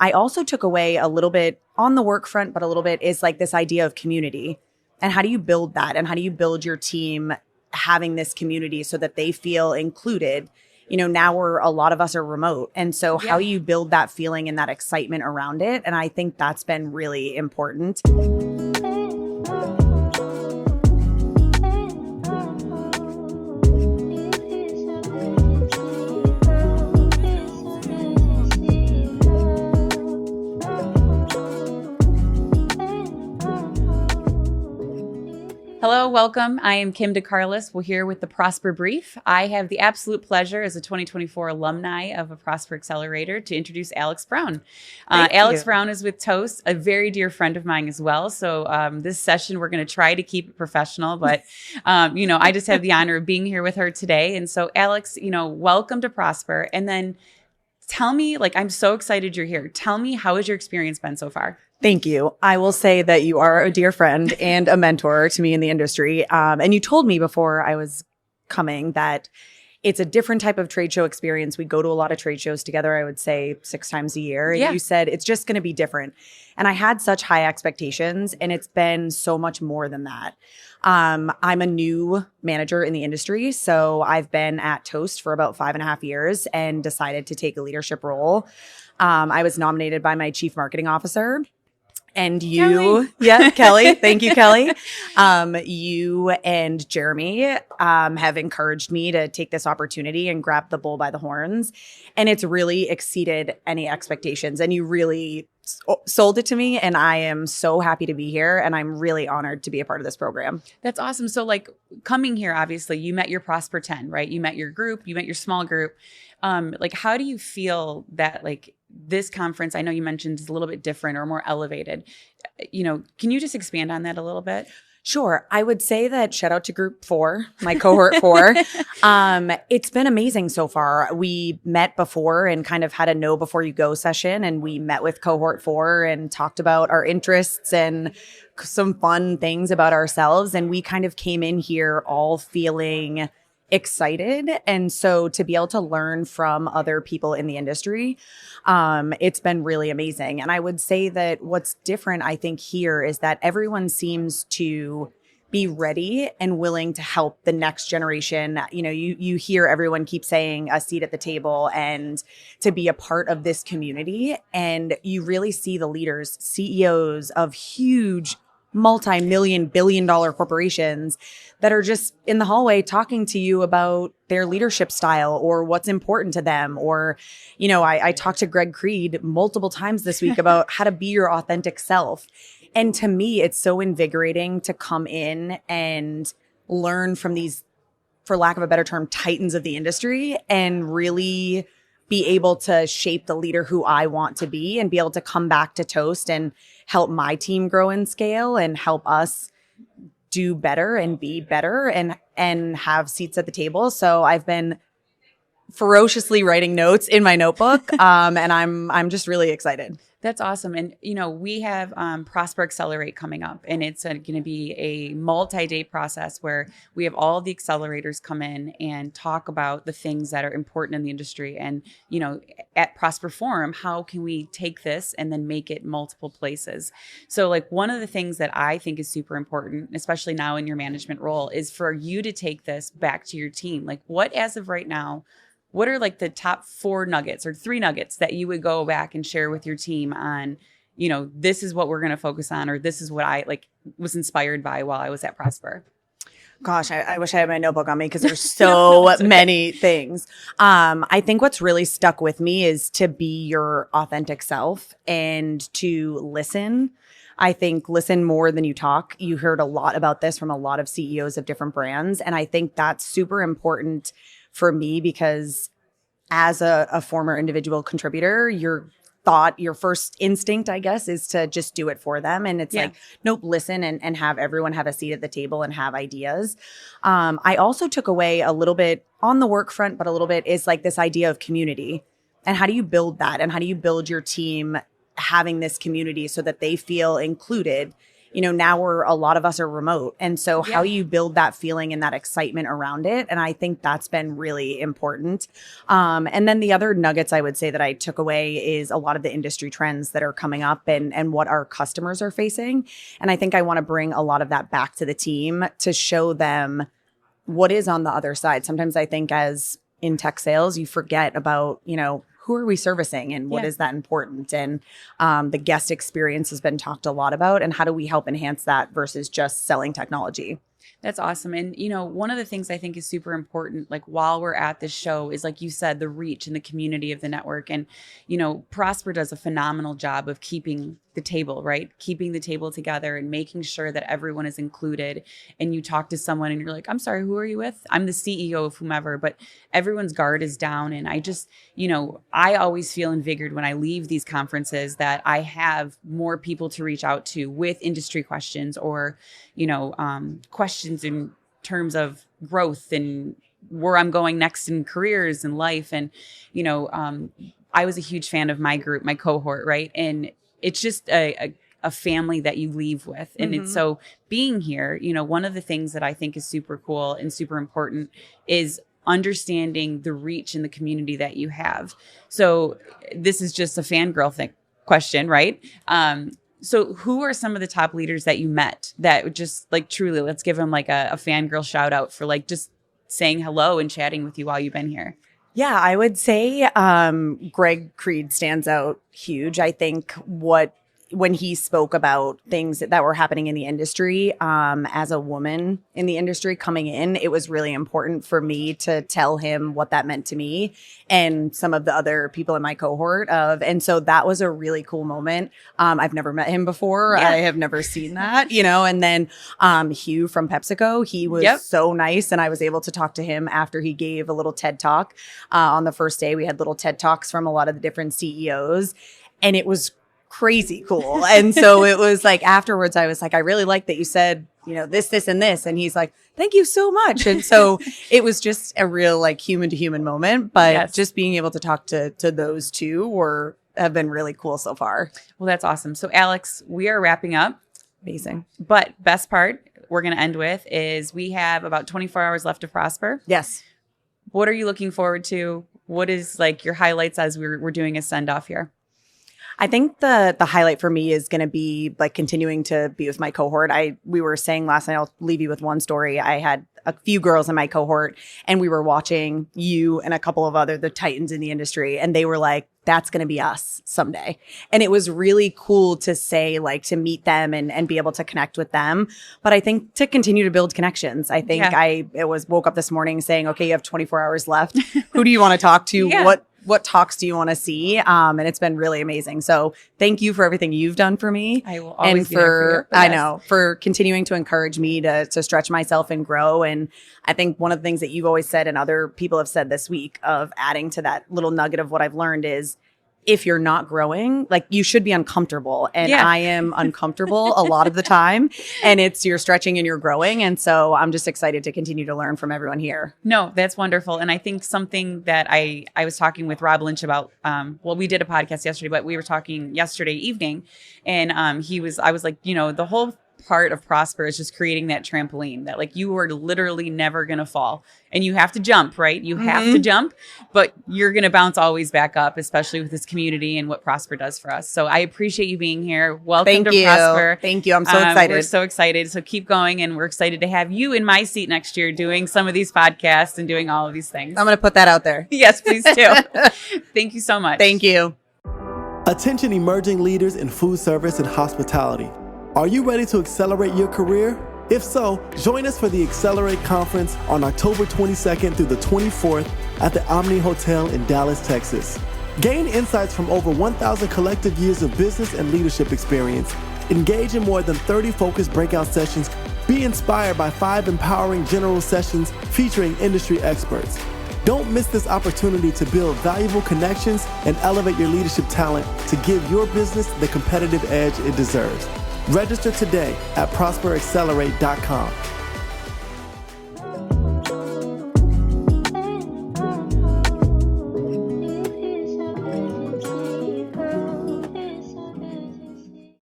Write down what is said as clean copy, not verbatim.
I also took away a little bit on the work front, but a little bit is like this idea of community. And how do you build that? And how do you build your team having this community so that they feel included? Now a lot of us are remote. And so how you build that feeling and that excitement around it. And I think that's been really important. Hello, welcome. I am Kim DeCarlis. We're here with the Prosper Brief. I have the absolute pleasure as a 2024 alumni of a Prosper Accelerator to introduce Alex Brown. Alex Brown is with Toast, a very dear friend of mine as well. So this session, we're going to try to keep it professional, but I just have the honor of being here with her today. And so Alex, welcome to Prosper. And then tell me, I'm so excited you're here. Tell me, how has your experience been so far? Thank you. I will say that you are a dear friend and a mentor to me in the industry. And you told me before I was coming that it's a different type of trade show experience. We go to a lot of trade shows together, I would say 6 times a year. And you said it's just going to be different. And I had such high expectations, and it's been so much more than that. I'm a new manager in the industry. So I've been at Toast for about 5.5 years and decided to take a leadership role. I was nominated by my chief marketing officer. And you, Kelly, thank you, Kelly. You and Jeremy have encouraged me to take this opportunity and grab the bull by the horns. And it's really exceeded any expectations. And you really sold it to me. And I am so happy to be here. And I'm really honored to be a part of this program. That's awesome. So coming here, obviously, you met your Prosper 10, right? You met your group, you met your small group. How do you feel that this conference, I know you mentioned, is a little bit different or more elevated. Can you just expand on that a little bit? Sure. I would say that shout out to group 4, my cohort 4. It's been amazing so far. We met before and kind of had a know before you go session. And we met with cohort 4 and talked about our interests and some fun things about ourselves. And we kind of came in here all feeling excited. And so to be able to learn from other people in the industry, it's been really amazing. And I would say that what's different, I think, here is that everyone seems to be ready and willing to help the next generation. You hear everyone keep saying a seat at the table and to be a part of this community. And you really see the leaders, CEOs of huge multi-million, billion-dollar corporations that are just in the hallway talking to you about their leadership style or what's important to them. Or, I talked to Greg Creed multiple times this week about how to be your authentic self. And to me, it's so invigorating to come in and learn from these, for lack of a better term, titans of the industry and really be able to shape the leader who I want to be and be able to come back to Toast and help my team grow and scale and help us do better and be better and have seats at the table. So I've been ferociously writing notes in my notebook, and I'm just really excited. That's awesome. And, we have Prosper Accelerate coming up, and it's going to be a multi-day process where we have all the accelerators come in and talk about the things that are important in the industry. And, at Prosper Forum, how can we take this and then make it multiple places? So one of the things that I think is super important, especially now in your management role, is for you to take this back to your team. What, as of right now, what are the top 4 nuggets or 3 nuggets that you would go back and share with your team on, this is what we're going to focus on, or this is what I was inspired by while I was at Prosper? Gosh, I wish I had my notebook on me because there's so many things. I think what's really stuck with me is to be your authentic self and to listen. I think listen more than you talk. You heard a lot about this from a lot of CEOs of different brands. And I think that's super important for me because as a former individual contributor, your first instinct, I guess, is to just do it for them. And it's nope, listen and have everyone have a seat at the table and have ideas. I also took away a little bit on the work front, but a little bit is this idea of community. And how do you build that? And how do you build your team having this community so that they feel included now a lot of us are remote. And so how you build that feeling and that excitement around it. And I think that's been really important. And then the other nuggets I would say that I took away is a lot of the industry trends that are coming up and what our customers are facing. And I think I want to bring a lot of that back to the team to show them what is on the other side. Sometimes I think as in tech sales, you forget about, who are we servicing and what is that important? And the guest experience has been talked a lot about, and how do we help enhance that versus just selling technology? That's awesome. And, one of the things I think is super important, like while we're at this show, is like you said, the reach and the community of the network. And, Prosper does a phenomenal job of keeping the table, right? Keeping the table together and making sure that everyone is included. And you talk to someone and you're like, I'm sorry, who are you with? I'm the CEO of whomever, but everyone's guard is down. And I just, I always feel invigorated when I leave these conferences that I have more people to reach out to with industry questions or, questions in terms of growth and where I'm going next in careers and life. And, I was a huge fan of my group, my cohort, right? And it's just a family that you leave with. And it's so being here, one of the things that I think is super cool and super important is understanding the reach in the community that you have. So this is just a fangirl question, right? So who are some of the top leaders that you met that just like truly, let's give them like a fangirl shout out for like just saying hello and chatting with you while you've been here? Yeah, I would say Greg Creed stands out huge. I think when he spoke about things that were happening in the industry, as a woman in the industry coming in, it was really important for me to tell him what that meant to me and some of the other people in my cohort and so that was a really cool moment. I've never met him before. I have never seen that, and then Hugh from PepsiCo, he was so nice. And I was able to talk to him after he gave a little TED talk. On the first day, we had little TED talks from a lot of the different CEOs, and it was crazy cool. And so it was like afterwards, I was like, I really like that you said, this, and this. And he's like, thank you so much. And so it was just a real like human to human moment. But just being able to talk to those two have been really cool so far. Well, that's awesome. So Alex, we are wrapping up. Amazing. But best part we're going to end with is we have about 24 hours left to Prosper. Yes. What are you looking forward to? What is like your highlights as we're doing a send off here? I think the highlight for me is going to be like continuing to be with my cohort. We were saying last night, I'll leave you with one story. I had a few girls in my cohort and we were watching you and a couple of the titans in the industry. And they were like, that's going to be us someday. And it was really cool to say, like, to meet them and be able to connect with them. But I think to continue to build connections, I think I woke up this morning saying, okay, you have 24 hours left. Who do you want to talk to? What talks do you want to see? And it's been really amazing. So thank you for everything you've done for me. I will always be there for you. For continuing to encourage me to stretch myself and grow. And I think one of the things that you've always said and other people have said this week of adding to that little nugget of what I've learned is if you're not growing, like you should be uncomfortable. And I am uncomfortable a lot of the time. And you're stretching and you're growing. And so I'm just excited to continue to learn from everyone here. No, that's wonderful. And I think something that I was talking with Rob Lynch about, we did a podcast yesterday, but we were talking yesterday evening. And I was like, the whole part of Prosper is just creating that trampoline that like you are literally never going to fall and you have to jump, right? You have to jump, but you're going to bounce always back up, especially with this community and what Prosper does for us. So I appreciate you being here. Welcome to Prosper. Thank you. I'm so excited. We're so excited. So keep going. And we're excited to have you in my seat next year doing some of these podcasts and doing all of these things. I'm going to put that out there. Yes, please do. Thank you so much. Thank you. Attention emerging leaders in food service and hospitality. Are you ready to accelerate your career? If so, join us for the Accelerate Conference on October 22nd through the 24th at the Omni Hotel in Dallas, Texas. Gain insights from over 1,000 collective years of business and leadership experience. Engage in more than 30 focused breakout sessions. Be inspired by 5 empowering general sessions featuring industry experts. Don't miss this opportunity to build valuable connections and elevate your leadership talent to give your business the competitive edge it deserves. Register today at prosperaccelerate.com.